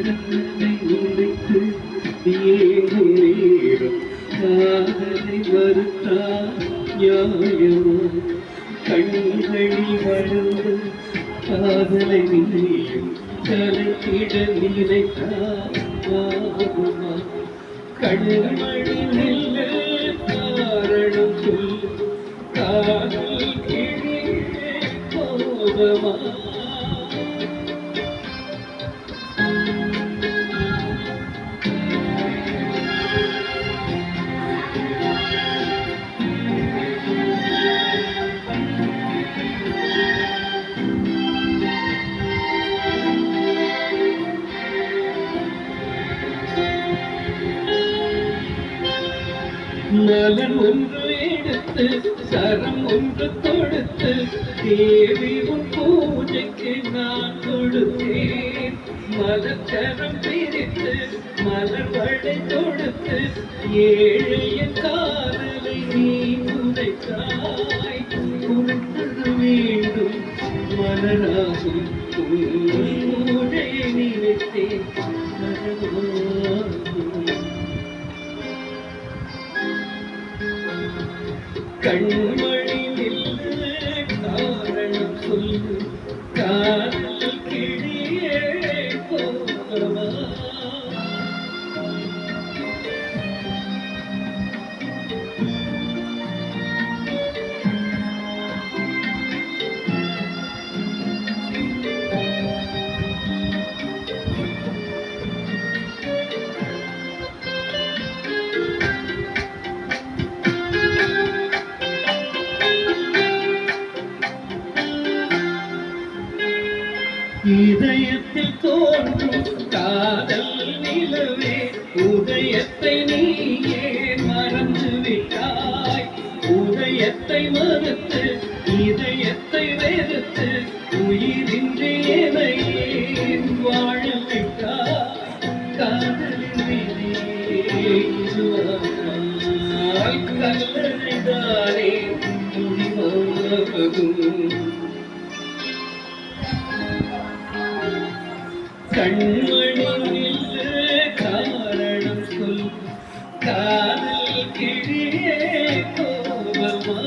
கடந்ததை நினைத்து ஏறும் காதலை மறுத்தா நியாயமோ கண்களில் வளர்ந்து காதலை நீயும் கலக்கிட நினைத்தாகுமா கண்மணி நெல்ல காரணம் சொல் காதல் கிழியே போகமா நலன் ஒன்று எடுத்து சரம் ஒன்று கொடுத்து தேவி உன் பூஜைக்கு நான் கொடுத்தேன் மலச்சரம் பிரித்து மலர் வடை கொடுத்து ஏழையின் காதலை நீ உதைத்தாய் கொடுத்தது வேண்டும் மலராகும் பூஜையை நினைத்தேன் கண்மணி நில்லு காரணம் சொல்லு காதல் கிழியே போகவா இதயத்தில் தோன்றும் காதல் நிலவே உதயத்தை நீ ஏன் மறந்து விட்டாய் உதயத்தை மறுத்து இதயத்தை வெறுத்து உயிரின்றி என்னை ஏன் வாழ விட்டாய் காதலின் விதியே கல்லறைதானே முடிவாகும் கண்மணியில் காரணம் சொல் காதல் கிழியே கோபமா